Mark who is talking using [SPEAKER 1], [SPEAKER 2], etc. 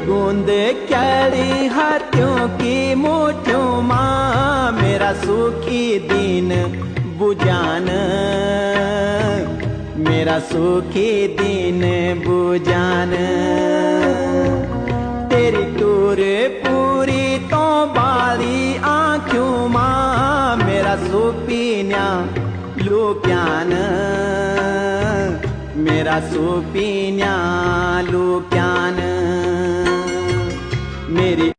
[SPEAKER 1] गूंद कैली हाथों की मुठ्ठियों माँ मेरा सुखी दीन बुझान, मेरा सुखी दीन बुझान। तेरी टूर पूरी तो बाली आँखों माँ मेरा सुपीन्या लुक्यान, मेरा सुपीन्या लुक्यान। मेरी